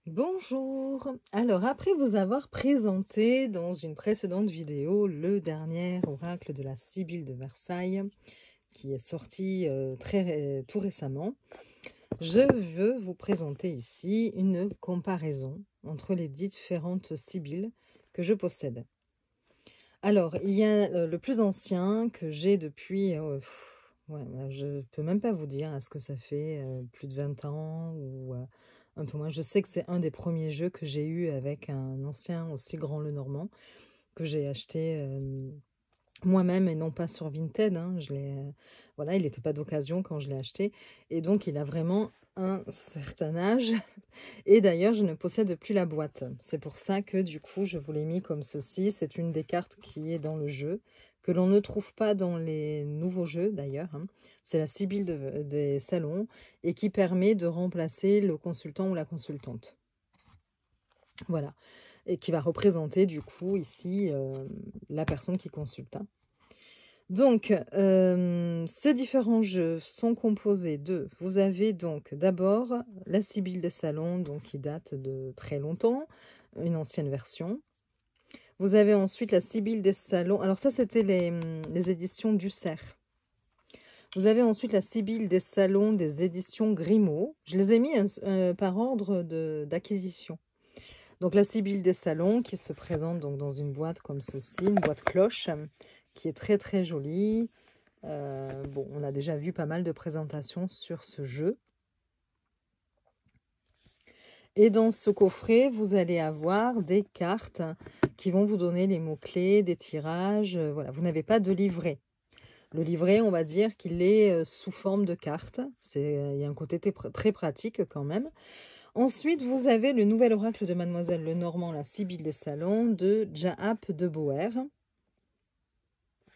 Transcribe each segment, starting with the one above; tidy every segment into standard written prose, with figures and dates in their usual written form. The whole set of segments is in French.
Bonjour. Alors, après vous avoir présenté dans une précédente vidéo le dernier oracle de la Sibylle de Versailles, qui est sorti tout récemment, je veux vous présenter ici une comparaison entre les différentes Sibylles que je possède. Alors, il y a le plus ancien que j'ai depuis... je peux même pas vous dire, est-ce que ça fait plus de 20 ans ou un peu moins. Je sais que c'est un des premiers jeux que j'ai eu avec un ancien aussi grand Lenormand, que j'ai acheté moi-même et non pas sur Vinted. Hein. Voilà, il n'était pas d'occasion quand je l'ai acheté. Et donc, il a vraiment un certain âge. Et d'ailleurs, je ne possède plus la boîte. C'est pour ça que du coup, je vous l'ai mis comme ceci. C'est une des cartes qui est dans le jeu, que l'on ne trouve pas dans les nouveaux jeux d'ailleurs. Hein. C'est la Sibylle des salons et qui permet de remplacer le consultant ou la consultante. Voilà. Et qui va représenter du coup ici la personne qui consulte. Hein. Donc, ces différents jeux sont composés de... Vous avez donc d'abord la Sibylle des salons, donc qui date de très longtemps, une ancienne version. Vous avez ensuite la Sibylle des salons. Alors ça, c'était les éditions Dussert. Vous avez ensuite la Sibylle des salons des éditions Grimaud. Je les ai mis par ordre d'acquisition. Donc la Sibylle des salons qui se présente donc dans une boîte comme ceci, une boîte cloche, qui est très très jolie. Bon, on a déjà vu pas mal de présentations sur ce jeu. Et dans ce coffret, vous allez avoir des cartes qui vont vous donner les mots-clés, des tirages. Voilà, vous n'avez pas de livret. Le livret, on va dire qu'il est sous forme de cartes. Il y a un côté très pratique quand même. Ensuite, vous avez le nouvel oracle de Mademoiselle Lenormand, la Sibylle des salons, de Jaap de Boer,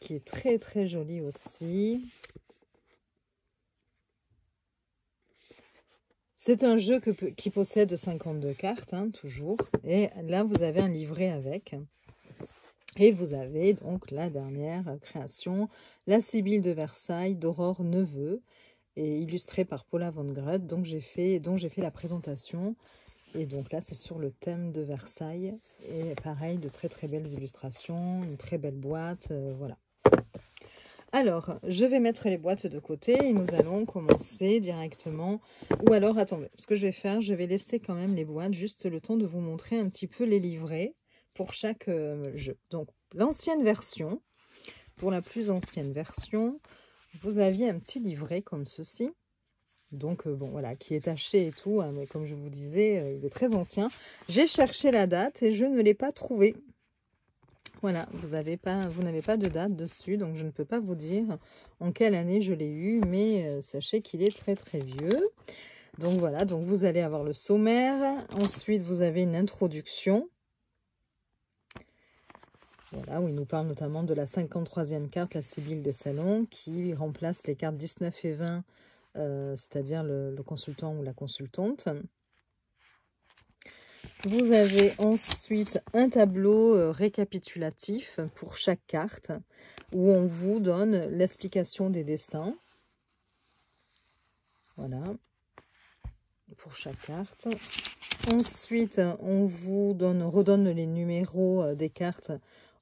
qui est très très joli aussi. C'est un jeu qui possède 52 cartes, hein, toujours. Et là, vous avez un livret avec. Et vous avez donc la dernière création, la Sibylle de Versailles d'Aurore Neveu, et illustrée par Paula Von Grud, dont j'ai fait la présentation. Et donc là, c'est sur le thème de Versailles. Et pareil, de très très belles illustrations, une très belle boîte, voilà. Alors, je vais mettre les boîtes de côté et nous allons commencer directement. Ou alors, attendez, ce que je vais faire, je vais laisser quand même les boîtes, juste le temps de vous montrer un petit peu les livrets pour chaque jeu. Donc, l'ancienne version, pour la plus ancienne version, vous aviez un petit livret comme ceci. Donc, bon, voilà, qui est taché et tout, hein, mais comme je vous disais, il est très ancien. J'ai cherché la date et je ne l'ai pas trouvé. Voilà, vous n'avez pas de date dessus, donc je ne peux pas vous dire en quelle année je l'ai eu, mais sachez qu'il est très très vieux. Donc voilà, donc vous allez avoir le sommaire. Ensuite, vous avez une introduction. Voilà, où il nous parle notamment de la 53e carte, la Sibylle des salons, qui remplace les cartes 19 et 20, c'est-à-dire le consultant ou la consultante. Vous avez ensuite un tableau récapitulatif pour chaque carte, où on vous donne l'explication des dessins. Voilà, pour chaque carte. Ensuite, on vous redonne les numéros des cartes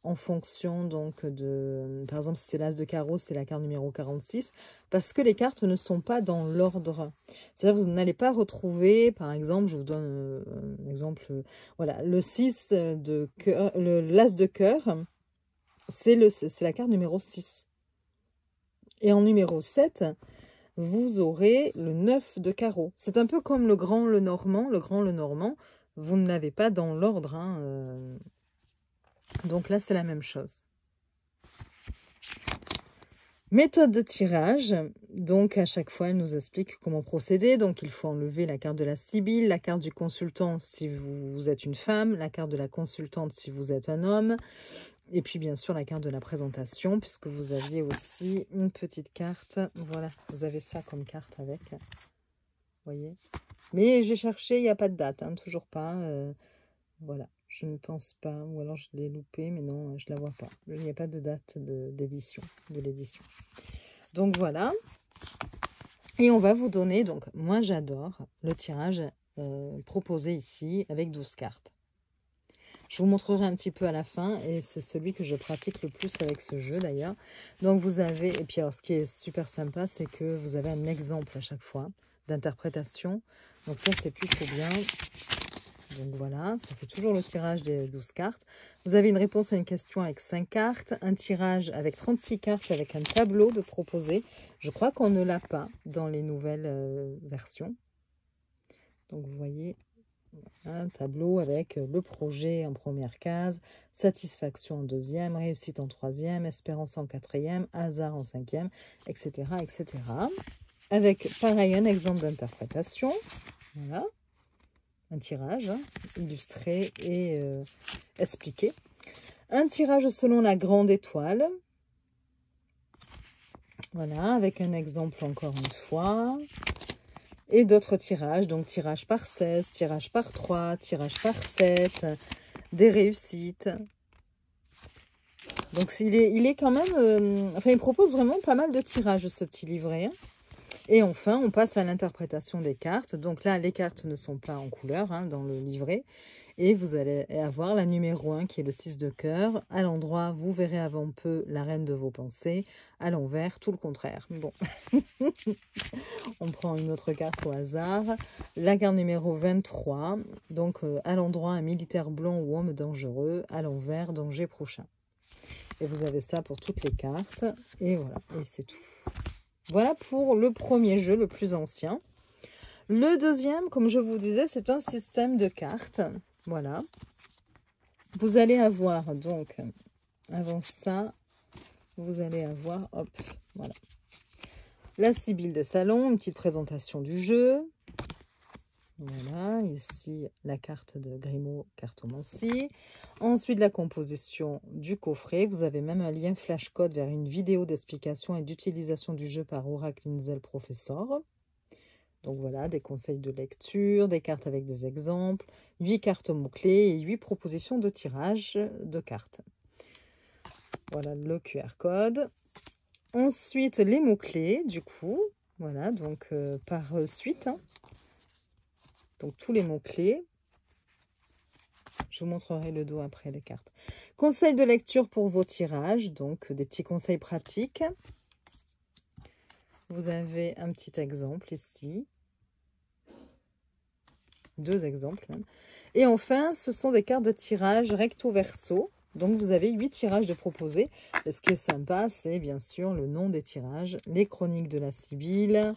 en fonction donc de... Par exemple, si c'est l'As de carreau, c'est la carte numéro 46, parce que les cartes ne sont pas dans l'ordre. C'est-à-dire vous n'allez pas retrouver, par exemple, je vous donne un exemple, voilà, le 6 de cœur, l'As de cœur, c'est la carte numéro 6. Et en numéro 7, vous aurez le 9 de carreau. C'est un peu comme le grand Lenormand. Le grand Lenormand, vous ne l'avez pas dans l'ordre. Hein, donc là, c'est la même chose. Méthode de tirage. Donc, à chaque fois, elle nous explique comment procéder. Donc, il faut enlever la carte de la Sibylle, la carte du consultant si vous êtes une femme, la carte de la consultante si vous êtes un homme. Et puis, bien sûr, la carte de la présentation, puisque vous aviez aussi une petite carte. Voilà, vous avez ça comme carte avec. Vous voyez. Mais j'ai cherché, il n'y a pas de date, hein, toujours pas. Voilà, je ne pense pas. Ou alors, je l'ai loupé, mais non, je ne la vois pas. Il n'y a pas de date d'édition, de l'édition. Donc, voilà. Et on va vous donner, donc, moi, j'adore le tirage proposé ici avec 12 cartes. Je vous montrerai un petit peu à la fin et c'est celui que je pratique le plus avec ce jeu d'ailleurs. Donc vous avez, et puis alors ce qui est super sympa, c'est que vous avez un exemple à chaque fois d'interprétation. Donc ça c'est plutôt bien. Donc voilà, ça c'est toujours le tirage des 12 cartes. Vous avez une réponse à une question avec 5 cartes, un tirage avec 36 cartes avec un tableau de proposé. Je crois qu'on ne l'a pas dans les nouvelles versions. Donc vous voyez... Un tableau avec le projet en première case, satisfaction en deuxième, réussite en troisième, espérance en quatrième, hasard en cinquième, etc. etc. Avec pareil un exemple d'interprétation. Voilà. Un tirage illustré et expliqué. Un tirage selon la grande étoile. Voilà, avec un exemple encore une fois. Et d'autres tirages, donc tirage par 16, tirage par 3, tirage par 7, des réussites. Donc il est quand même... enfin, il propose vraiment pas mal de tirages, ce petit livret. Hein. Et enfin, on passe à l'interprétation des cartes. Donc là, les cartes ne sont pas en couleur dans le livret. Et vous allez avoir la numéro 1 qui est le 6 de cœur. À l'endroit, vous verrez avant peu la reine de vos pensées. À l'envers, tout le contraire. Bon, on prend une autre carte au hasard. La carte numéro 23. Donc à l'endroit, un militaire blanc ou homme dangereux. À l'envers, danger prochain. Et vous avez ça pour toutes les cartes. Et voilà, et c'est tout. Voilà pour le premier jeu, le plus ancien. Le deuxième, comme je vous disais, c'est un système de cartes. Voilà. Vous allez avoir, donc, avant ça, vous allez avoir, hop, voilà. La Sibylle des salons, une petite présentation du jeu. Voilà, ici, la carte de Grimaud Cartomancie. Ensuite, la composition du coffret. Vous avez même un lien flash code vers une vidéo d'explication et d'utilisation du jeu par Oracle Inzel Professor. Donc voilà, des conseils de lecture, des cartes avec des exemples, 8 cartes mots-clés et 8 propositions de tirage de cartes. Voilà le QR code. Ensuite, les mots-clés, du coup. Voilà, donc par suite. Hein. Donc tous les mots-clés. Je vous montrerai le dos après les cartes. Conseils de lecture pour vos tirages, donc des petits conseils pratiques. Vous avez un petit exemple ici. 2 exemples même. Et enfin, ce sont des cartes de tirage recto verso. Donc, vous avez 8 tirages de proposés. Et ce qui est sympa, c'est bien sûr le nom des tirages. Les chroniques de la Sibylle,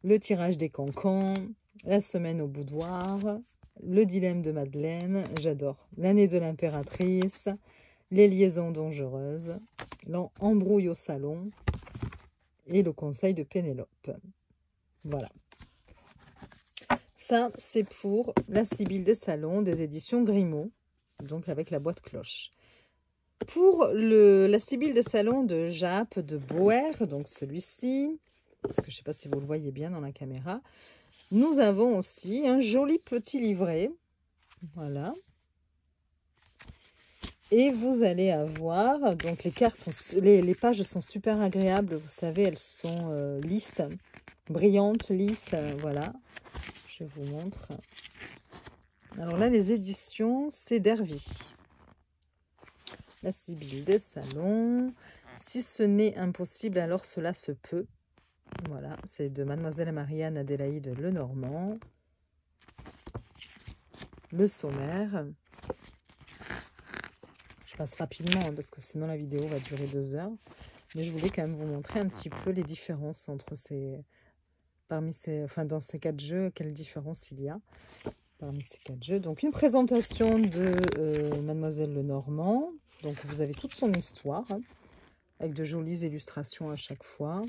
le tirage des cancans, la semaine au boudoir, le dilemme de Madeleine, j'adore. L'année de l'impératrice, les liaisons dangereuses, l'embrouille au salon et le conseil de Pénélope. Voilà. Ça, c'est pour la Sibylle des salons des éditions Grimaud, donc avec la boîte cloche. Pour la Sibylle des salons de Jappe de Boer, donc celui-ci, parce que je ne sais pas si vous le voyez bien dans la caméra, nous avons aussi un joli petit livret. Voilà. Et vous allez avoir, donc les cartes sont, les pages sont super agréables, vous savez, elles sont lisses, brillantes, lisses, voilà. Je vous montre. Alors là, les éditions, c'est Dervy. La Sibylle des salons. Si ce n'est impossible, alors cela se peut. Voilà, c'est de Mademoiselle Marianne Adélaïde Lenormand. Le sommaire. Je passe rapidement parce que sinon la vidéo va durer 2 heures. Mais je voulais quand même vous montrer un petit peu les différences entre dans ces 4 jeux, quelle différence il y a parmi ces 4 jeux. Donc une présentation de Mademoiselle Lenormand. Donc vous avez toute son histoire, hein, avec de jolies illustrations à chaque fois.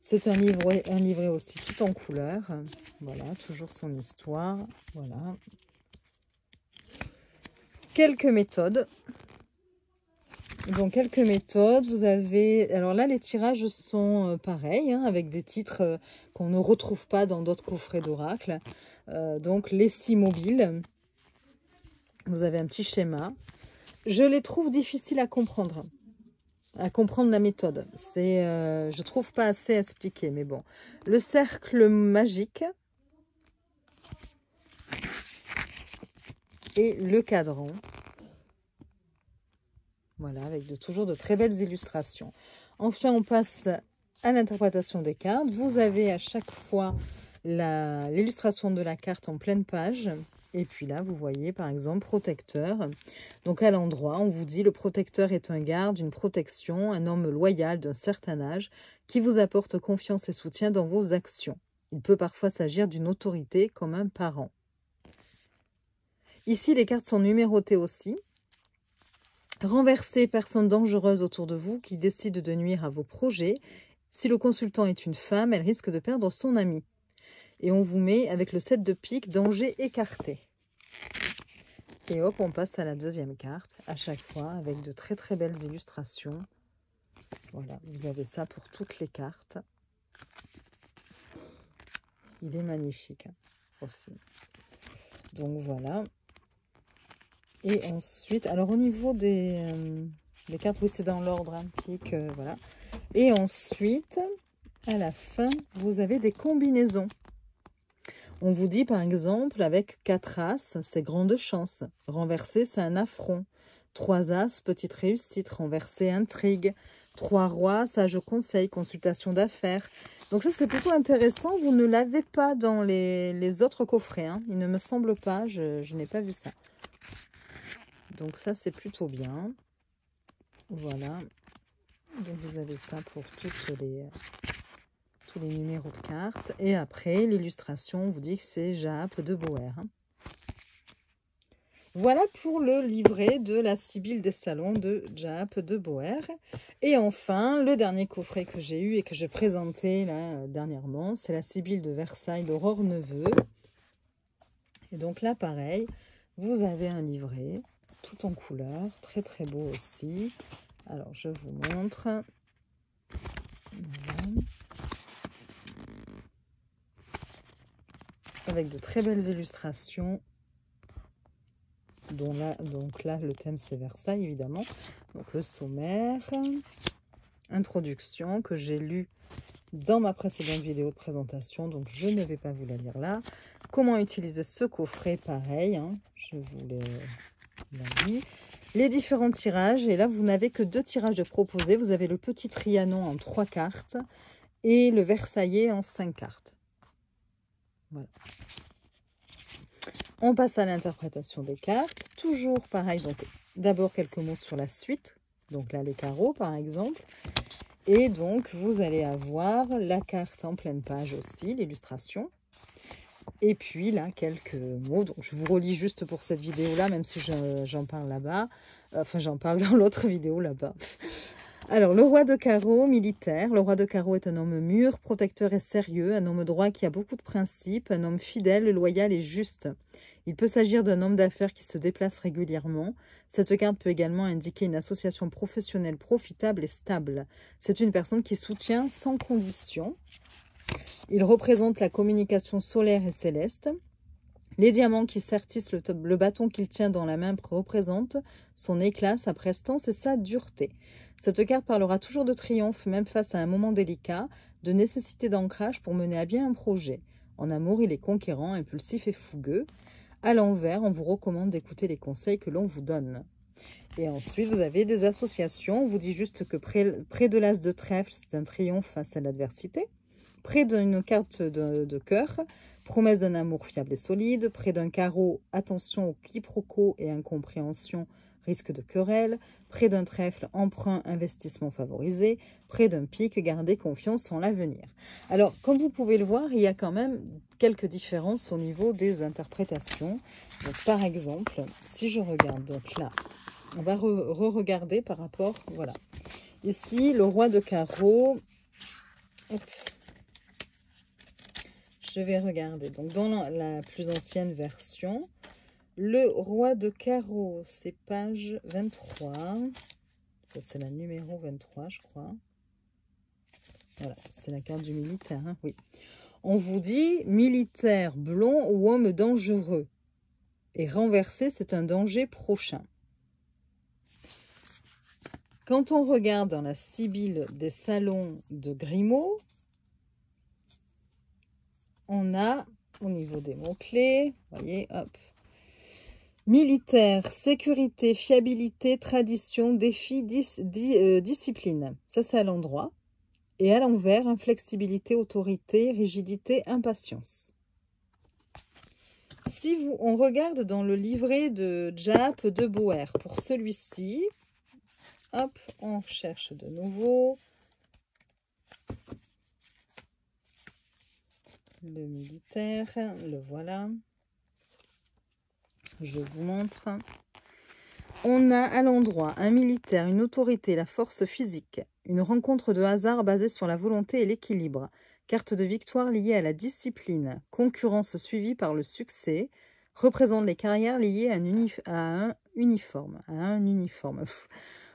C'est un livret aussi tout en couleur. Voilà, toujours son histoire. Voilà. Quelques méthodes. Donc, quelques méthodes. Vous avez... Alors là, les tirages sont pareils, hein, avec des titres qu'on ne retrouve pas dans d'autres coffrets d'oracle. Donc, les 6 mobiles. Vous avez un petit schéma. Je les trouve difficiles à comprendre la méthode. Je trouve pas assez expliqué, mais bon. Le cercle magique. et le cadran. Voilà, avec toujours de très belles illustrations. Enfin, on passe à l'interprétation des cartes. Vous avez à chaque fois l'illustration de la carte en pleine page. Et puis là, vous voyez par exemple protecteur. Donc à l'endroit, on vous dit le protecteur est un garde, une protection, un homme loyal d'un certain âge qui vous apporte confiance et soutien dans vos actions. Il peut parfois s'agir d'une autorité comme un parent. Ici, les cartes sont numérotées aussi. Renverser personne dangereuse autour de vous qui décide de nuire à vos projets. Si le consultant est une femme, elle risque de perdre son ami. Et on vous met avec le 7 de pique, danger écarté. Et hop, on passe à la deuxième carte, à chaque fois, avec de très très belles illustrations. Voilà, vous avez ça pour toutes les cartes. Il est magnifique aussi. Donc voilà. Et ensuite, alors au niveau des cartes, oui, c'est dans l'ordre, hein, pique, voilà. Et ensuite, à la fin, vous avez des combinaisons. On vous dit par exemple, avec 4 as, c'est grande chance. Renversé, c'est un affront. 3 as, petite réussite. Renversé, intrigue. 3 rois, sage conseil, consultation d'affaires. Donc ça, c'est plutôt intéressant. Vous ne l'avez pas dans les autres coffrets, hein. Il ne me semble pas, je n'ai pas vu ça. Donc ça, c'est plutôt bien. Voilà. Donc vous avez ça pour tous les numéros de cartes. Et après, l'illustration, on vous dit que c'est Jaap de Boer. Voilà pour le livret de la Sibylle des Salons de Jaap de Boer. Et enfin, le dernier coffret que j'ai eu et que je présentais là dernièrement, c'est la Sibylle de Versailles d'Aurore Neveu. Et donc là, pareil, vous avez un livret tout en couleur, très très beau aussi. Alors, je vous montre. Voilà. Avec de très belles illustrations. Donc là, le thème, c'est Versailles, évidemment. Donc, le sommaire. Introduction que j'ai lu dans ma précédente vidéo de présentation. Donc, je ne vais pas vous la lire là. Comment utiliser ce coffret, pareil. Hein, je vous l'ai dit. Les différents tirages. Et là, vous n'avez que 2 tirages de proposés. Vous avez le petit Trianon en 3 cartes et le Versaillais en 5 cartes. Voilà. On passe à l'interprétation des cartes. Toujours pareil, donc d'abord quelques mots sur la suite. Donc là, les carreaux, par exemple. Et donc, vous allez avoir la carte en pleine page aussi, l'illustration. Et puis là, quelques mots. Donc, je vous relis juste pour cette vidéo-là, même si j'en parle là-bas. Enfin, j'en parle dans l'autre vidéo là-bas. Alors, le roi de carreau, militaire. Le roi de carreau est un homme mûr, protecteur et sérieux, un homme droit qui a beaucoup de principes, un homme fidèle, loyal et juste. Il peut s'agir d'un homme d'affaires qui se déplace régulièrement. Cette carte peut également indiquer une association professionnelle profitable et stable. C'est une personne qui soutient sans condition. Il représente la communication solaire et céleste. Les diamants qui sertissent le bâton qu'il tient dans la main représentent son éclat, sa prestance et sa dureté. Cette carte parlera toujours de triomphe, même face à un moment délicat, de nécessité d'ancrage pour mener à bien un projet. En amour, il est conquérant, impulsif et fougueux. À l'envers, on vous recommande d'écouter les conseils que l'on vous donne. Et ensuite, vous avez des associations. On vous dit juste que près de l'as de trèfle, c'est un triomphe face à l'adversité. Près d'une carte de cœur, promesse d'un amour fiable et solide. Près d'un carreau, attention aux quiproquos et incompréhensions, risque de querelle. Près d'un trèfle, emprunt, investissement favorisé. Près d'un pic, gardez confiance en l'avenir. Alors, comme vous pouvez le voir, il y a quand même quelques différences au niveau des interprétations. Donc, par exemple, si je regarde, donc là, on va re-regarder par rapport, voilà. Ici, le roi de carreau. Hop. Je vais regarder. Donc, dans la plus ancienne version, le roi de carreau, c'est page 23. C'est la numéro 23, je crois. Voilà, c'est la carte du militaire, hein, oui. On vous dit militaire blond ou homme dangereux. Et renversé, c'est un danger prochain. Quand on regarde dans la Sibylle des Salons de Grimaud, on a, au niveau des mots-clés, vous voyez, hop, Militaire, sécurité, fiabilité, tradition, défi, discipline. Ça, c'est à l'endroit. Et à l'envers, inflexibilité, autorité, rigidité, impatience. Si on regarde dans le livret de Jaap de Boer, pour celui-ci, hop, on cherche de nouveau. Le militaire, le voilà. Je vous montre. On a à l'endroit un militaire, une autorité, la force physique, une rencontre de hasard basée sur la volonté et l'équilibre, carte de victoire liée à la discipline, concurrence suivie par le succès, représente les carrières liées à un uniforme.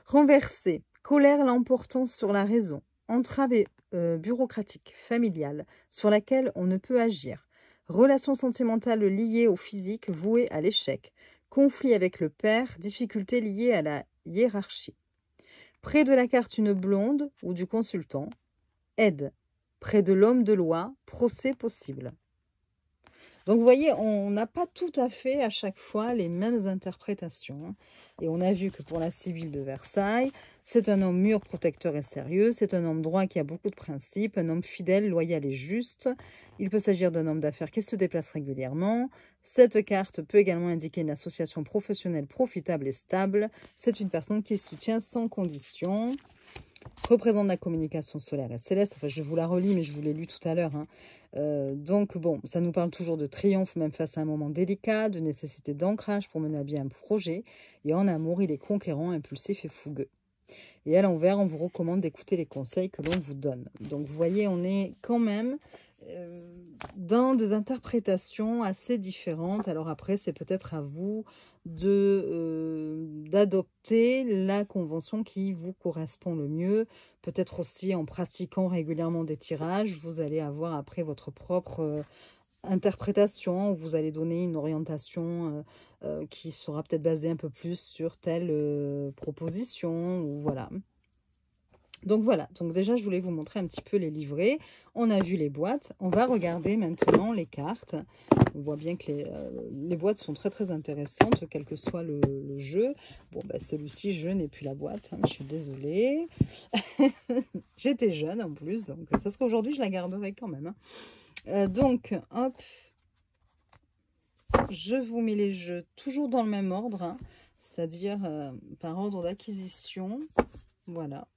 Renversé, colère l'emportant sur la raison, entrave bureaucratique, familiale, sur laquelle on ne peut agir, relations sentimentales liées au physique vouées à l'échec, conflit avec le père, difficultés liées à la hiérarchie. Près de la carte, une blonde ou du consultant. Aide. Près de l'homme de loi, procès possible. Donc, vous voyez, on n'a pas tout à fait à chaque fois les mêmes interprétations. Et on a vu que pour la Sibylle de Versailles, c'est un homme mûr, protecteur et sérieux. C'est un homme droit qui a beaucoup de principes, un homme fidèle, loyal et juste. Il peut s'agir d'un homme d'affaires qui se déplace régulièrement. Cette carte peut également indiquer une association professionnelle profitable et stable. C'est une personne qui soutient sans condition. Représente la communication solaire et céleste. Enfin, je vous la relis, mais je vous l'ai lu tout à l'heure. Donc, bon, ça nous parle toujours de triomphe, même face à un moment délicat, de nécessité d'ancrage pour mener à bien un projet. Et en amour, il est conquérant, impulsif et fougueux. Et à l'envers, on vous recommande d'écouter les conseils que l'on vous donne. Donc, vous voyez, on est quand même dans des interprétations assez différentes. Alors après, c'est peut-être à vous d'adopter la convention qui vous correspond le mieux. Peut-être aussi en pratiquant régulièrement des tirages, vous allez avoir après votre propre interprétation, où vous allez donner une orientation qui sera peut-être basée un peu plus sur telle proposition, ou voilà. Donc voilà, donc déjà je voulais vous montrer un petit peu les livrets. On a vu les boîtes, on va regarder maintenant les cartes. On voit bien que les boîtes sont très très intéressantes, quel que soit le jeu. Bon, bah, celui-ci, je n'ai plus la boîte, hein, je suis désolée. J'étais jeune en plus, donc ça serait aujourd'hui, je la garderai quand même. Hein. Donc, hop, je vous mets les jeux toujours dans le même ordre, hein, c'est-à-dire par ordre d'acquisition. Voilà.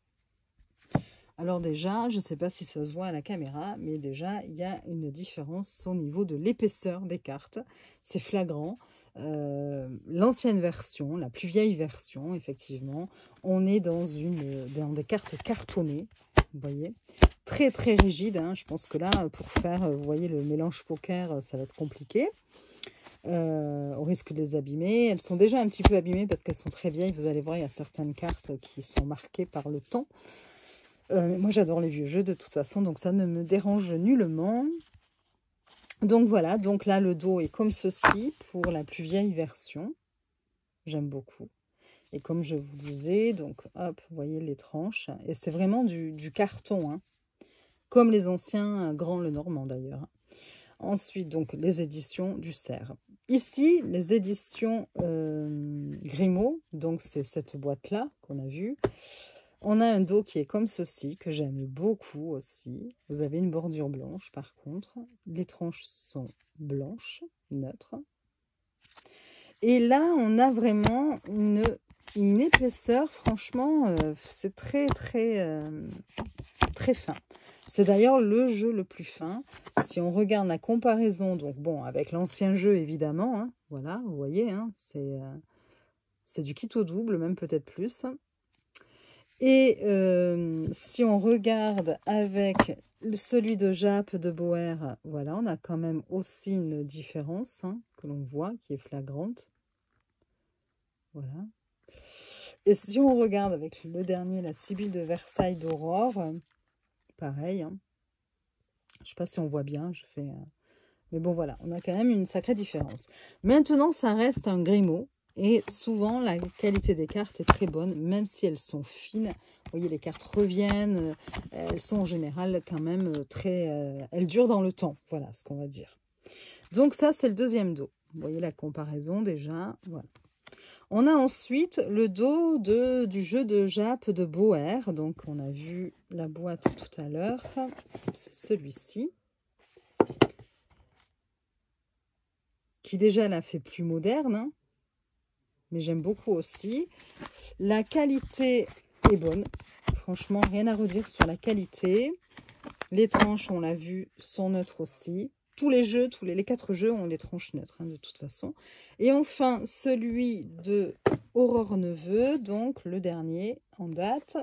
Alors déjà, je ne sais pas si ça se voit à la caméra, mais déjà, il y a une différence au niveau de l'épaisseur des cartes. C'est flagrant. L'ancienne version, la plus vieille version, effectivement, on est dans des cartes cartonnées, vous voyez, très très rigides. Hein. Je pense que là, pour faire, vous voyez, le mélange poker, ça va être compliqué. On risque de les abîmer. Elles sont déjà un petit peu abîmées parce qu'elles sont très vieilles. Vous allez voir, il y a certaines cartes qui sont marquées par le temps. Moi, j'adore les vieux jeux de toute façon, donc ça ne me dérange nullement. Donc voilà, donc là, le dos est comme ceci pour la plus vieille version. J'aime beaucoup. Et comme je vous disais, donc hop, vous voyez les tranches. Et c'est vraiment du carton, hein, comme les anciens Grands Lenormand d'ailleurs. Ensuite, donc les éditions du Cerf. Ici, les éditions Grimaud, donc c'est cette boîte-là qu'on a vue. On a un dos qui est comme ceci, que j'aime beaucoup aussi. Vous avez une bordure blanche, par contre. Les tranches sont blanches, neutres. Et là, on a vraiment une épaisseur, franchement, c'est très, très, très fin. C'est d'ailleurs le jeu le plus fin. Si on regarde la comparaison, donc bon, avec l'ancien jeu, évidemment, hein, voilà, vous voyez, hein, c'est du kit au double, même peut-être plus. Et si on regarde avec celui de Jaap de Boer, voilà, on a quand même aussi une différence, hein, que l'on voit, qui est flagrante. Voilà. Et si on regarde avec le dernier, la Sibylle de Versailles d'Aurore, pareil. Hein. Je ne sais pas si on voit bien, je fais... Mais bon, voilà, on a quand même une sacrée différence. Maintenant, ça reste un Grimaud. Et souvent, la qualité des cartes est très bonne, même si elles sont fines. Vous voyez, les cartes reviennent. Elles sont en général quand même très... elles durent dans le temps, voilà ce qu'on va dire. Donc ça, c'est le deuxième dos. Vous voyez la comparaison déjà. Voilà. On a ensuite le dos du jeu de Jaap de Boer. Donc, on a vu la boîte tout à l'heure. C'est celui-ci. Qui déjà l'a fait plus moderne. Hein, mais j'aime beaucoup aussi. La qualité est bonne. Franchement, rien à redire sur la qualité. Les tranches, on l'a vu, sont neutres aussi. Tous les jeux, les 4 jeux ont les tranches neutres, hein, de toute façon. Et enfin, celui de Aurore Neveu, donc le dernier en date.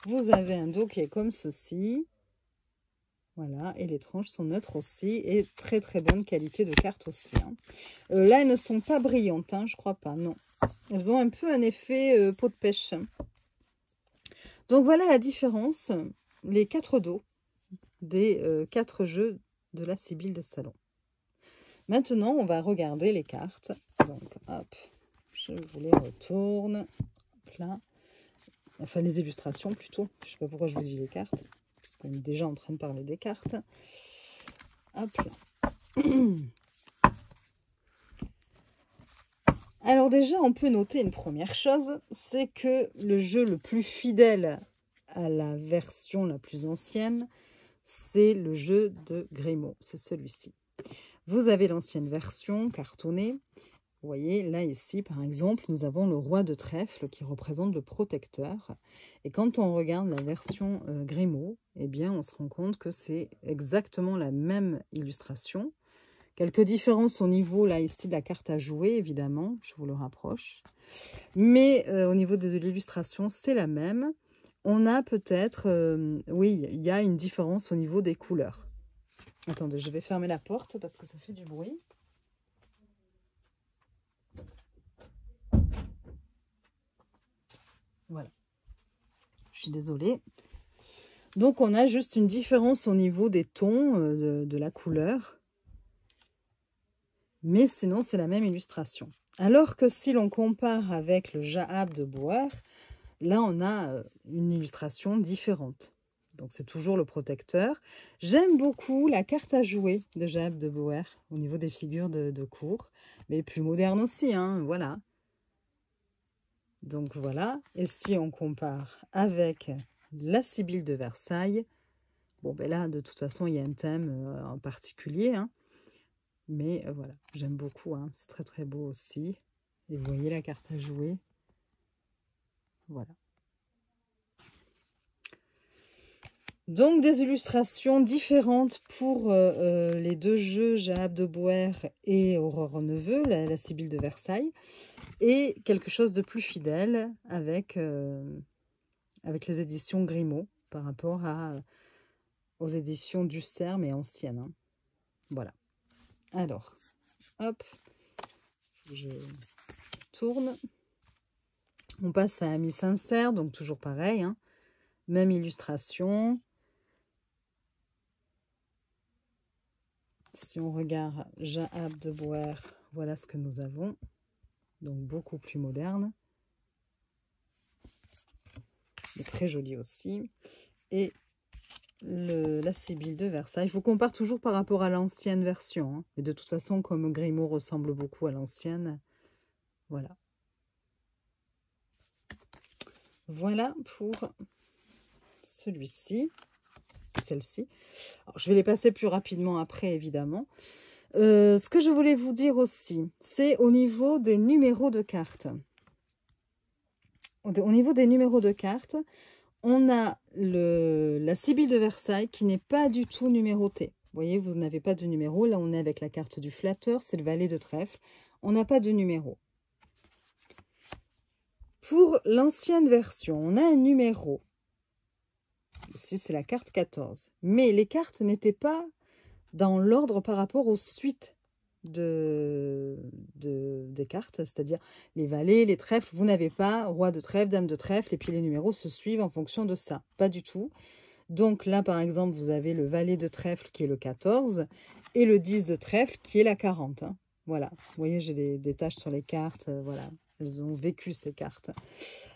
Vous avez un dos qui est comme ceci. Voilà, et les tranches sont neutres aussi. Et très très bonne qualité de carte aussi. Hein. Là, elles ne sont pas brillantes, hein, je crois pas, non. Elles ont un peu un effet peau de pêche. Donc voilà la différence, les 4 dos des 4 jeux de la Sibylle des Salons. Maintenant, on va regarder les cartes. Donc, hop, je vous les retourne. Hop là. Enfin, les illustrations plutôt. Je ne sais pas pourquoi je vous dis les cartes, parce qu'on est déjà en train de parler des cartes. Hop là. Alors déjà, on peut noter une première chose, c'est que le jeu le plus fidèle à la version la plus ancienne, c'est le jeu de Grimaud, c'est celui-ci. Vous avez l'ancienne version cartonnée. Vous voyez, là, ici, par exemple, nous avons le roi de trèfle qui représente le protecteur. Et quand on regarde la version Grimaud, eh bien, on se rend compte que c'est exactement la même illustration. Quelques différences au niveau, là, ici, de la carte à jouer, évidemment. Je vous le rapproche. Mais au niveau de l'illustration, c'est la même. On a peut-être, oui, il y a une différence au niveau des couleurs. Attendez, je vais fermer la porte parce que ça fait du bruit. Voilà. Je suis désolée. Donc, on a juste une différence au niveau des tons de la couleur. Mais sinon, c'est la même illustration. Alors que si l'on compare avec le Jaap de Boer, là, on a une illustration différente. Donc, c'est toujours le protecteur. J'aime beaucoup la carte à jouer de Jaap de Boer au niveau des figures de cour. Mais plus moderne aussi, hein, voilà. Donc, voilà. Et si on compare avec la Sibylle de Versailles, bon, ben là, de toute façon, il y a un thème en particulier, hein. Mais voilà, j'aime beaucoup, hein. C'est très très beau aussi. Et vous voyez la carte à jouer. Voilà. Donc, des illustrations différentes pour les 2 jeux Jaap de Boer et Aurore Neveu, la Sibylle de Versailles. Et quelque chose de plus fidèle avec, avec les éditions Grimaud par rapport aux éditions Dussert, mais anciennes. Hein. Voilà. Alors, hop, je tourne. On passe à Ami Sincère, donc toujours pareil. Hein. Même illustration. Si on regarde Jaap de Boer, voilà ce que nous avons. Donc beaucoup plus moderne. Mais très joli aussi. Et la Sibylle de Versailles. Je vous compare toujours par rapport à l'ancienne version. Hein. Et de toute façon, comme Grimaud ressemble beaucoup à l'ancienne, voilà. Voilà pour celui-ci. Celle-ci. Je vais les passer plus rapidement après, évidemment. Ce que je voulais vous dire aussi, c'est au niveau des numéros de cartes. Au niveau des numéros de cartes, on a la Sibylle de Versailles qui n'est pas du tout numérotée. Vous voyez, vous n'avez pas de numéro. Là, on est avec la carte du flatteur, c'est le valet de trèfle. On n'a pas de numéro. Pour l'ancienne version, on a un numéro. Ici, c'est la carte 14. Mais les cartes n'étaient pas dans l'ordre par rapport aux suites des cartes, c'est-à-dire les valets, les trèfles. Vous n'avez pas roi de trèfle, dame de trèfle, et puis les numéros se suivent en fonction de ça. Pas du tout. Donc là, par exemple, vous avez le valet de trèfle qui est le 14 et le 10 de trèfle qui est la 40. Hein. Voilà. Vous voyez, j'ai des taches sur les cartes. Voilà. Elles ont vécu ces cartes.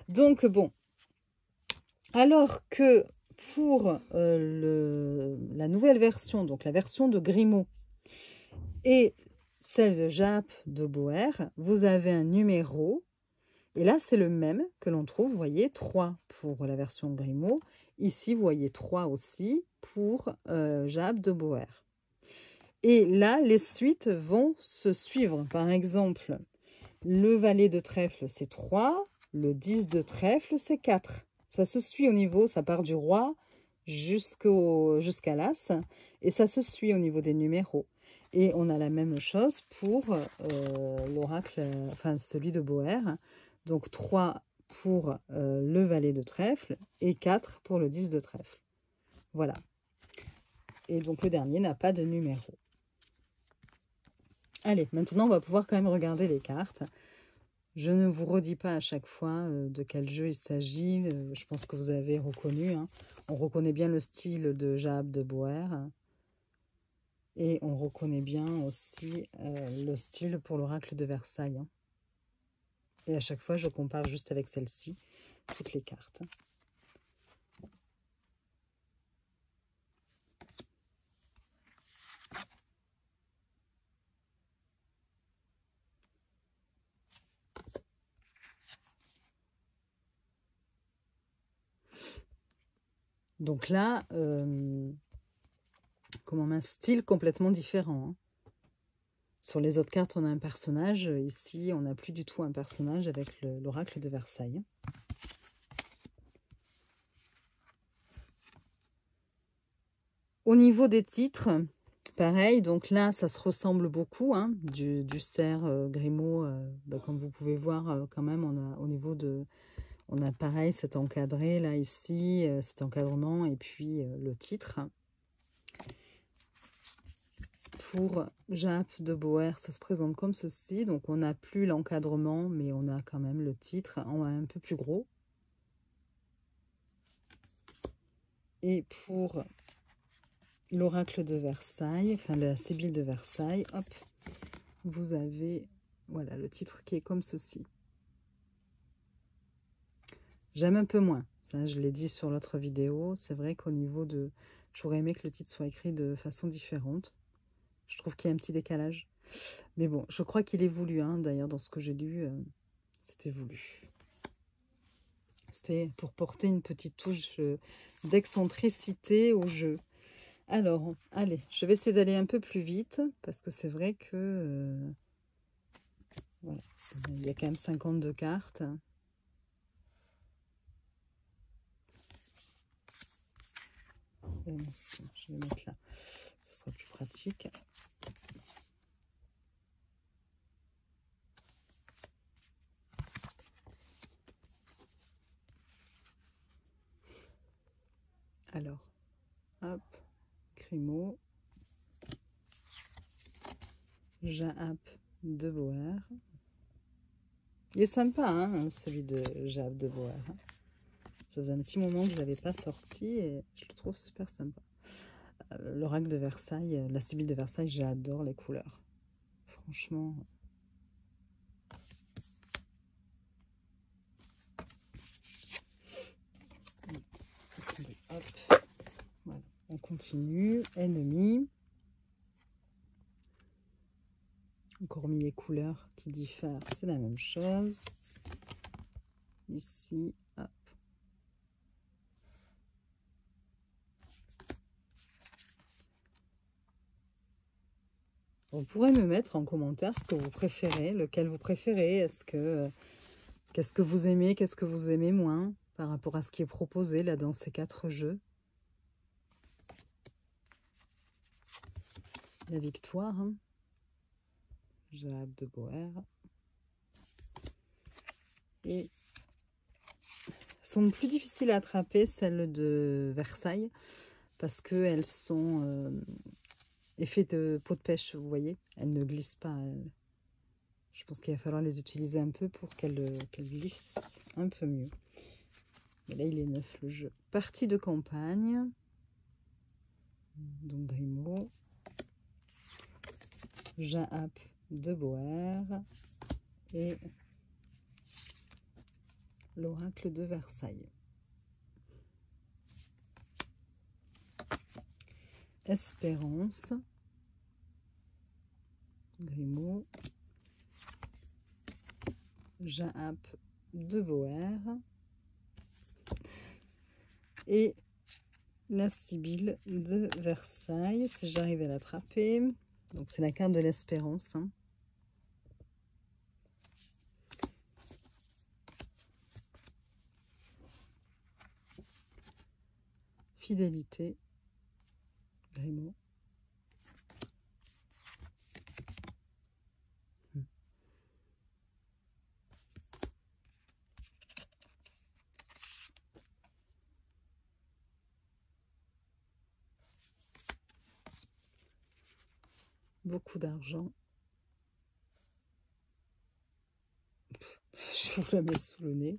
Donc, bon. Alors que pour la nouvelle version, donc la version de Grimaud, et celle de Jaap de Boer, vous avez un numéro. Et là, c'est le même que l'on trouve, vous voyez, 3 pour la version Grimaud. Ici, vous voyez 3 aussi pour Jaap de Boer. Et là, les suites vont se suivre. Par exemple, le valet de trèfle, c'est 3. Le 10 de trèfle, c'est 4. Ça se suit au niveau, ça part du roi jusqu'à l'as. Et ça se suit au niveau des numéros. Et on a la même chose pour l'oracle, enfin celui de Boer. Donc 3 pour le valet de trèfle et 4 pour le 10 de trèfle. Voilà. Et donc le dernier n'a pas de numéro. Allez, maintenant on va pouvoir quand même regarder les cartes. Je ne vous redis pas à chaque fois de quel jeu il s'agit. Je pense que vous avez reconnu. Hein. On reconnaît bien le style de Jaap de Boer. Et on reconnaît bien aussi le style pour l'oracle de Versailles. Hein. Et à chaque fois, je compare juste avec celle-ci, toutes les cartes. Donc là, comme un style complètement différent. Hein. Sur les autres cartes, on a un personnage. Ici, on n'a plus du tout un personnage avec l'oracle de Versailles. Au niveau des titres, pareil. Donc là, ça se ressemble beaucoup. Hein, du cerf Grimaud, comme vous pouvez voir, quand même, on a au niveau de... On a pareil cet encadré là, ici, cet encadrement et puis le titre. Pour Jaap de Boer, ça se présente comme ceci. Donc, on n'a plus l'encadrement, mais on a quand même le titre en un peu plus gros. Et pour l'oracle de Versailles, enfin la Sibylle de Versailles, hop, vous avez voilà, le titre qui est comme ceci. J'aime un peu moins. Ça, je l'ai dit sur l'autre vidéo. C'est vrai qu'au niveau de... J'aurais aimé que le titre soit écrit de façon différente. Je trouve qu'il y a un petit décalage. Mais bon, je crois qu'il est voulu. Hein. D'ailleurs, dans ce que j'ai lu, c'était voulu. C'était pour porter une petite touche d'excentricité au jeu. Alors, allez, je vais essayer d'aller un peu plus vite. Parce que c'est vrai que... voilà, il y a quand même 52 cartes. Je vais mettre là. Ce sera plus pratique. Alors, hop, Grimaud, Jaap de Boer. Il est sympa, hein, celui de Jaap de Boer. Ça faisait un petit moment que je ne l'avais pas sorti et je le trouve super sympa. L'oracle de Versailles, la Sibylle de Versailles, j'adore les couleurs. Franchement... Hop. Voilà. On continue. Ennemi. Encore mis les couleurs qui diffèrent, c'est la même chose. Ici, hop. Vous pourrez me mettre en commentaire ce que vous préférez, lequel vous préférez. Qu'est-ce que vous aimez, qu'est-ce que vous aimez moins par rapport à ce qui est proposé là dans ces 4 jeux. La victoire, hein. Jaap de Boer. Et sont plus difficiles à attraper, celles de Versailles, parce qu'elles sont effet de peau de pêche, vous voyez. Elles ne glissent pas. Je pense qu'il va falloir les utiliser un peu pour qu'elles glissent un peu mieux. Mais là, il est 9 le jeu. Partie de campagne. Donc Grimaud. Jaap de Boer. Et l'oracle de Versailles. Espérance. Grimaud, Jaap de Boer et la Sibylle de Versailles, si j'arrive à l'attraper. Donc c'est la carte de l'espérance, hein. Fidélité, Grimaud. Beaucoup d'argent. Je vous la mets sous le nez.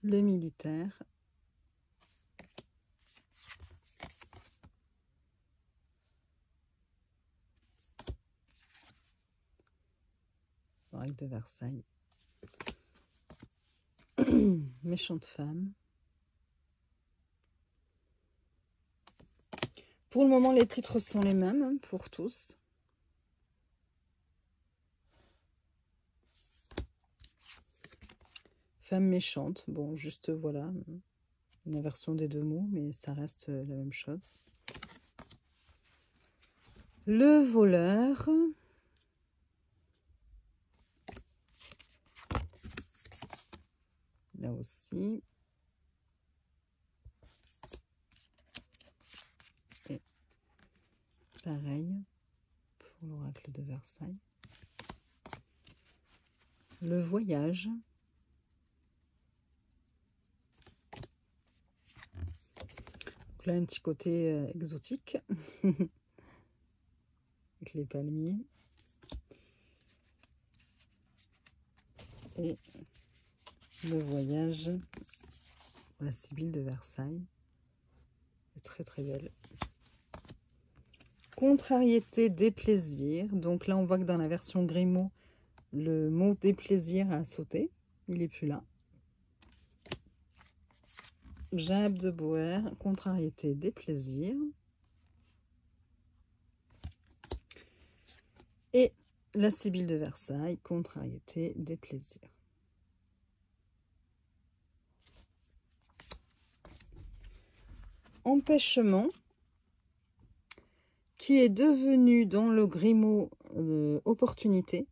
Le militaire. Oracle de Versailles. Méchante femme. Pour le moment, les titres sont les mêmes, hein, pour tous. Femme méchante. Bon, juste voilà, une inversion des deux mots, mais ça reste la même chose. Le voleur. Là aussi. Et pareil pour l'oracle de Versailles. Le voyage. Donc là, un petit côté exotique. Avec les palmiers. Et le voyage. La Sibylle de Versailles. C'est très très belle. Contrariété, déplaisir. Donc là, on voit que dans la version Grimaud, le mot déplaisir a sauté. Il n'est plus là. Jaap de Boer, contrariété, déplaisir. Et la Sibylle de Versailles, contrariété, déplaisir. Empêchement, qui est devenu dans le Grimaud opportunité.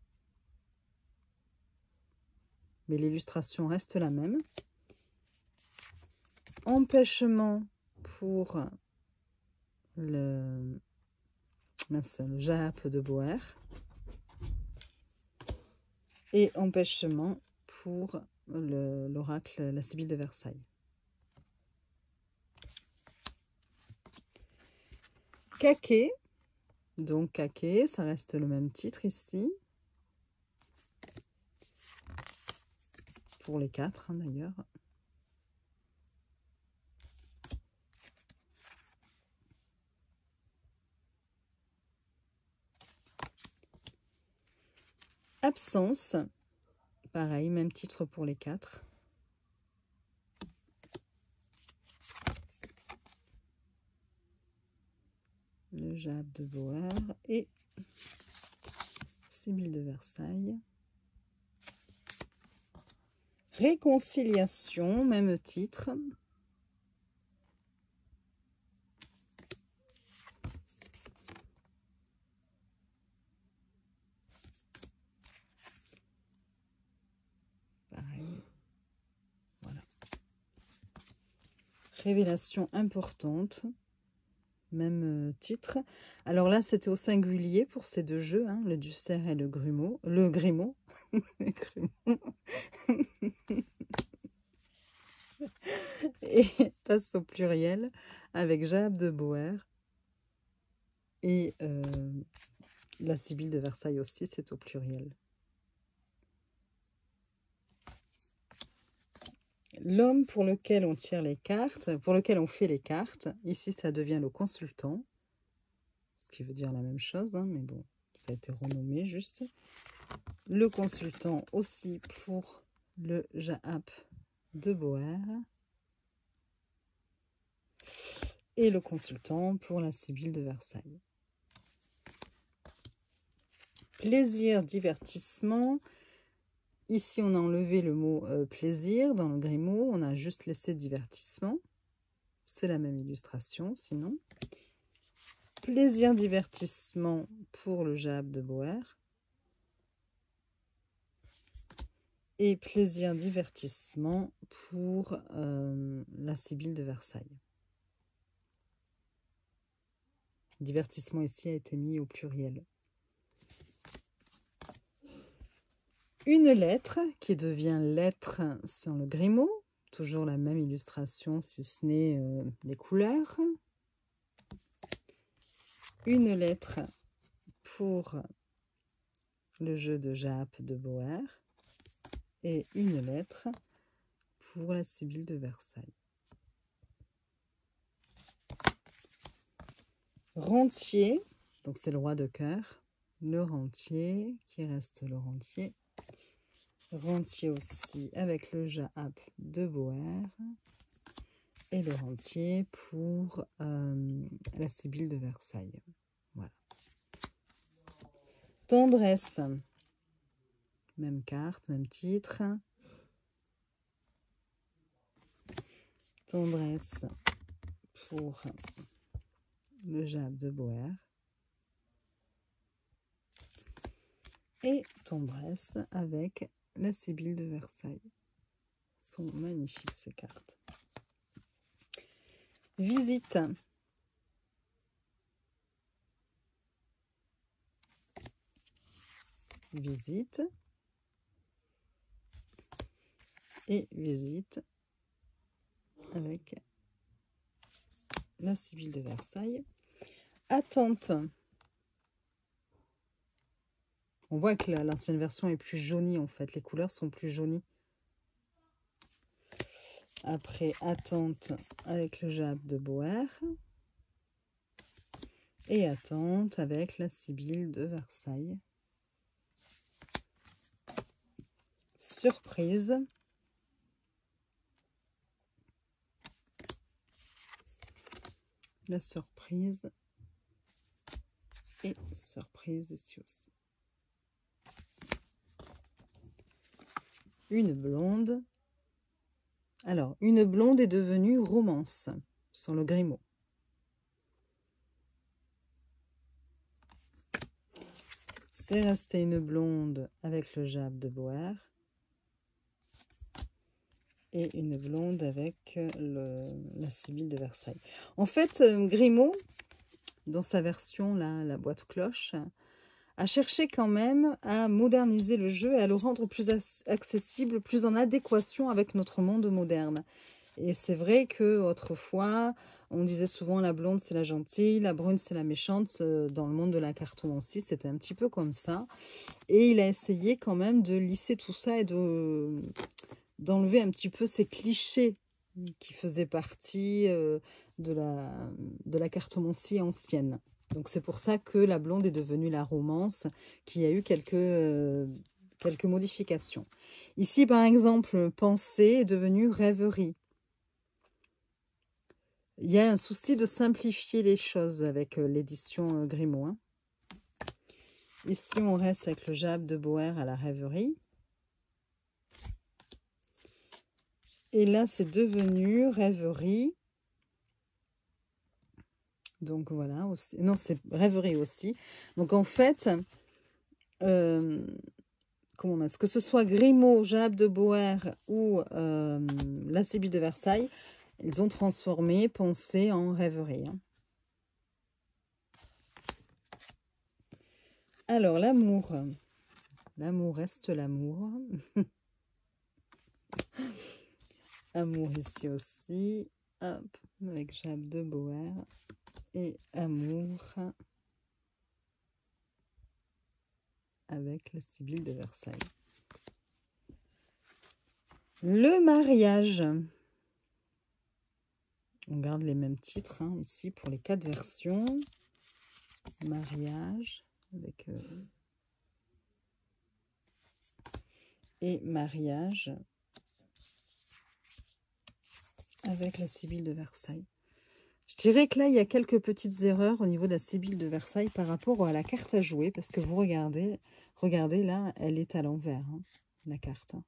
Mais l'illustration reste la même. Empêchement pour le Jaap de Boer. Et empêchement pour l'oracle, la Sibylle de Versailles. Caquet, donc Caquet, ça reste le même titre ici. Pour les 4 hein, d'ailleurs. Absence, pareil, même titre pour les 4. Le Jaap de Boer et Sibylle de Versailles. Réconciliation, même titre. Pareil. Voilà. Révélation importante. Même titre. Alors là, c'était au singulier pour ces deux jeux, hein, le Ducerre et le Grimaud. Le Grimaud. Et passe au pluriel avec Jaap de Boer. Et la Sibylle de Versailles aussi, c'est au pluriel. L'homme pour lequel on tire les cartes, pour lequel on fait les cartes, ici ça devient le consultant, ce qui veut dire la même chose, hein, mais bon, ça a été renommé juste. Le consultant aussi pour le Jaap de Boer. Et le consultant pour la Sibylle de Versailles. Plaisir, divertissement. Ici, on a enlevé le mot plaisir dans le Grimaud. On a juste laissé divertissement. C'est la même illustration, sinon. Plaisir, divertissement pour le Jaap de Boer. Et plaisir, divertissement pour la Sibylle de Versailles. Divertissement ici a été mis au pluriel. Une lettre qui devient lettre sur le Grimaud. Toujours la même illustration, si ce n'est les couleurs. Une lettre pour le jeu de Jaap de Boer. Et une lettre pour la Sibylle de Versailles. Rentier, donc c'est le roi de cœur. Le rentier, qui reste le rentier. Rentier aussi avec le Jaap de Boer. Et le rentier pour la Sibylle de Versailles. Voilà. Tendresse. Même carte, même titre. Tendresse pour le Jaap de Boer. Et tendresse avec la Sibylle de Versailles. Sont magnifiques ces cartes. Visite. Visite. Et visite avec la Sibylle de Versailles. Attente. On voit que l'ancienne version est plus jaunie en fait. Les couleurs sont plus jaunies. Après, attente avec le Jaap de Boer. Et attente avec la Sibylle de Versailles. Surprise. La surprise. Et surprise ici aussi. Une blonde. Alors, une blonde est devenue romance sur le Grimaud. C'est resté une blonde avec le Jaap de Boer. Et une blonde avec la Sibylle de Versailles. En fait, Grimaud, dans sa version, là, la boîte cloche, a cherché quand même à moderniser le jeu et à le rendre plus accessible, plus en adéquation avec notre monde moderne. Et c'est vrai qu'autrefois, on disait souvent la blonde c'est la gentille, la brune c'est la méchante. Dans le monde de la cartomancie, c'était un petit peu comme ça. Et il a essayé quand même de lisser tout ça et d'enlever un petit peu ces clichés qui faisaient partie de la cartomancie ancienne. Donc c'est pour ça que la blonde est devenue la romance, qui a eu quelques modifications. Ici, par exemple, pensée est devenue rêverie. Il y a un souci de simplifier les choses avec l'édition Grimaud. Hein. Ici, on reste avec le Jaap de Boer à la rêverie. Et là, c'est devenu rêverie. Donc voilà, aussi. Non, c'est rêverie aussi. Donc en fait, comment est-ce que ce soit Grimaud, Jaap de Boer ou la Sibylle de Versailles, ils ont transformé pensée en rêverie. Hein. Alors, l'amour. L'amour reste l'amour. Amour ici aussi. Hop, avec Jaap de Boer. Et amour avec la Sibylle de Versailles. Le mariage. On garde les mêmes titres hein, ici pour les 4 versions. Mariage avec et mariage avec la Sibylle de Versailles. Je dirais que là, il y a quelques petites erreurs au niveau de la Sibylle de Versailles par rapport à la carte à jouer, parce que vous regardez là, elle est à l'envers, hein, la carte. Hein.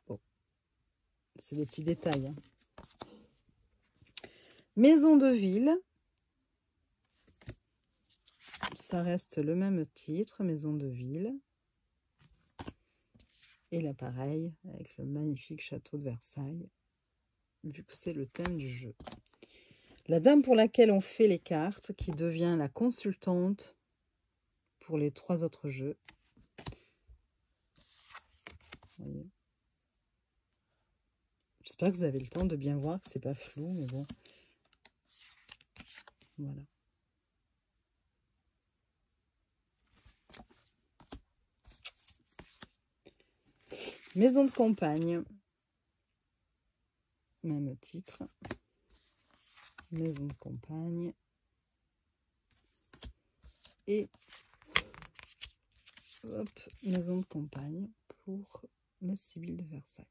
Bon. C'est des petits détails. Hein. Maison de ville. Ça reste le même titre, Maison de ville. Et là, pareil, avec le magnifique château de Versailles, vu que c'est le thème du jeu. La dame pour laquelle on fait les cartes, qui devient la consultante pour les 3 autres jeux. J'espère que vous avez le temps de bien voir, que c'est pas flou, mais bon. Voilà. Maison de campagne. Même titre. Maison de campagne. Et hop, maison de campagne pour la Sibylle de Versailles.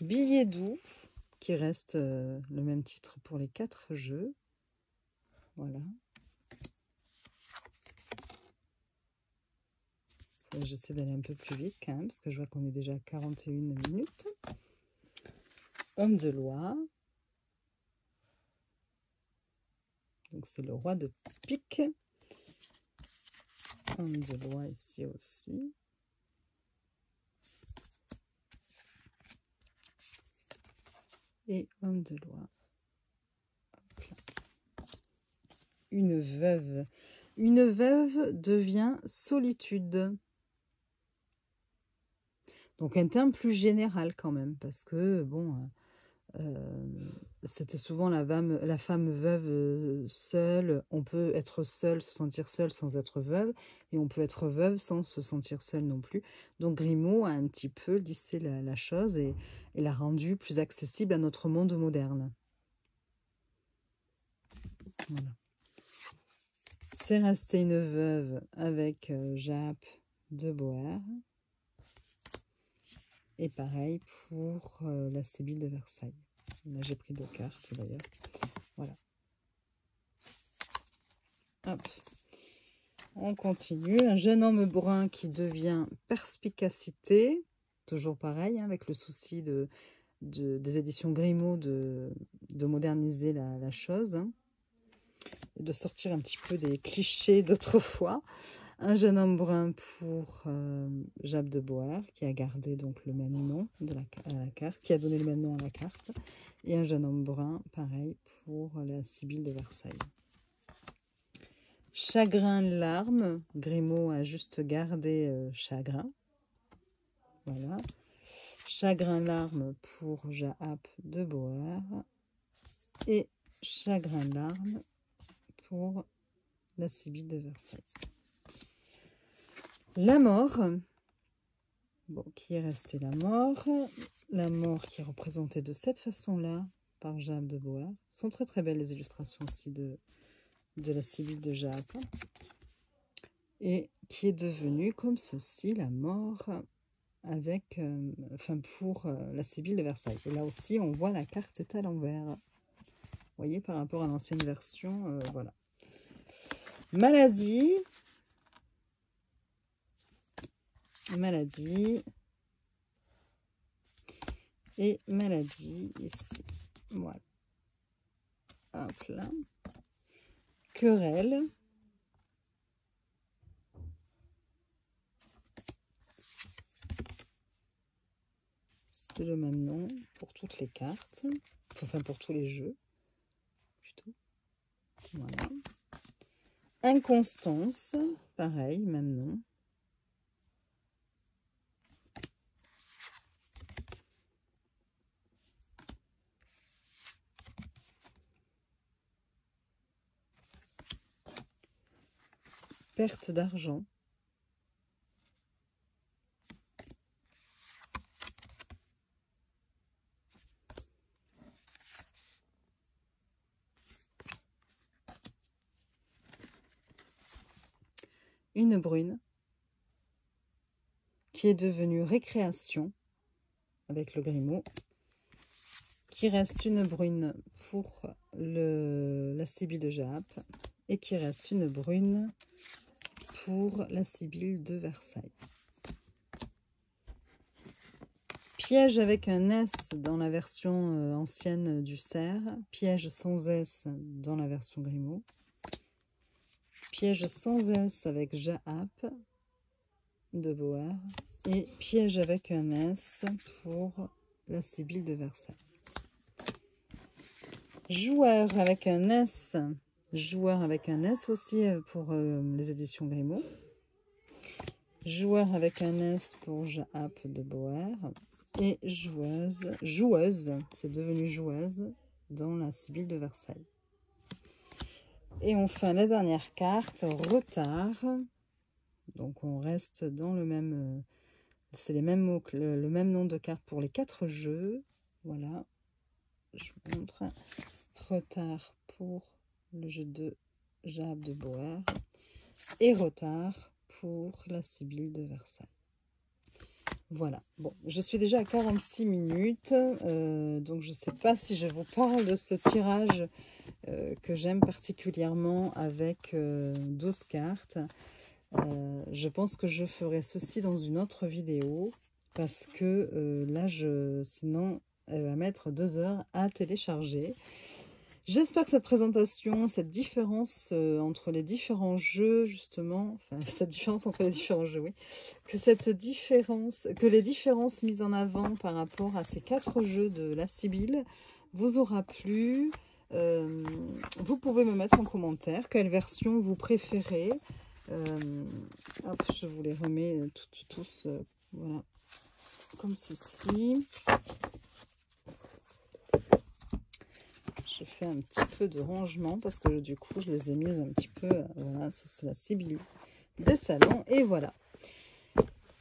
Billet doux, qui reste le même titre pour les 4 jeux. Voilà. J'essaie d'aller un peu plus vite quand même, parce que je vois qu'on est déjà à 41 minutes. Homme de loi. Donc c'est le roi de pique. Homme de loi ici aussi. Et homme de loi. Une veuve. Une veuve devient solitude. Donc un terme plus général quand même, parce que bon, c'était souvent la femme veuve seule. On peut être seule, se sentir seule sans être veuve, et on peut être veuve sans se sentir seule non plus. Donc Grimaud a un petit peu lissé la chose et l'a rendu plus accessible à notre monde moderne. Voilà. C'est resté une veuve avec Jappe de Boer. Et pareil pour la Sibylle de Versailles. Là, j'ai pris 2 cartes d'ailleurs. Voilà. Hop. On continue. Un jeune homme brun qui devient perspicacité. Toujours pareil, hein, avec le souci des éditions Grimaud de moderniser la chose. Hein, et de sortir un petit peu des clichés d'autrefois. Un jeune homme brun pour Jappe de Boer, qui a gardé donc le même nom à la carte, qui a donné le même nom à la carte. Et un jeune homme brun, pareil, pour la Sibylle de Versailles. Chagrin, larmes. Grimaud a juste gardé chagrin. Voilà. Chagrin, larmes pour Jappe de Boer. Et chagrin, larmes pour la Sibylle de Versailles. La mort, bon, qui est restée la mort. La mort qui est représentée de cette façon-là par Jappe de Boer. Ce sont très très belles les illustrations aussi de la Sibylle de Jappe. Et qui est devenue comme ceci, la mort avec, pour la Sibylle de Versailles. Et là aussi, on voit la carte est à l'envers. Vous voyez, par rapport à l'ancienne version, voilà. Maladie. Maladie. Et maladie ici. Voilà. Hop là. Querelle. C'est le même nom pour toutes les cartes. Enfin, pour tous les jeux. Plutôt. Voilà. Inconstance. Pareil, même nom. Perte d'argent. une brune qui est devenue récréation avec le Grimaud, qui reste une brune pour la Sibylle de Jaap et qui reste une brune pour la Sibylle de Versailles. Piège avec un S dans la version ancienne du cerf, piège sans S dans la version Grimaud, piège sans S avec Jaap de Boer et piège avec un S pour la Sibylle de Versailles. Joueur avec un S aussi pour les éditions Grimaud. Joueur avec un S pour Jaap de Boer. Et joueuse, c'est devenu joueuse dans la Sibylle de Versailles. Et enfin, la dernière carte, retard. Donc on reste dans le même, c'est les mêmes mots, le même nom de carte pour les 4 jeux. Voilà, je vous montre. Retard pour le jeu de Jaap de Boer et retard pour la Sibylle de Versailles. Voilà, bon, je suis déjà à 46 minutes, donc je ne sais pas si je vous parle de ce tirage que j'aime particulièrement avec 12 cartes. Je pense que je ferai ceci dans une autre vidéo parce que là, sinon, elle va mettre 2 heures à télécharger. J'espère que cette présentation, cette différence entre les différents jeux, justement, enfin, cette différence entre les différents jeux, oui, que les différences mises en avant par rapport à ces 4 jeux de la Sibylle vous aura plu. Vous pouvez me mettre en commentaire quelle version vous préférez. Hop, je vous les remets tous, voilà, comme ceci. Je fais un petit peu de rangement parce que du coup, je les ai mises un petit peu. Voilà, ça c'est la Sibylle des salons. Et voilà.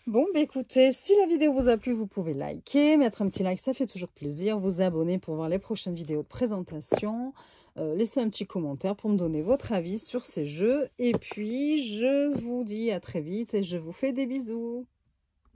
Bon, bah écoutez, si la vidéo vous a plu, vous pouvez liker, mettre un petit like, ça fait toujours plaisir. Vous abonner pour voir les prochaines vidéos de présentation. Laissez un petit commentaire pour me donner votre avis sur ces jeux. Et puis, je vous dis à très vite et je vous fais des bisous.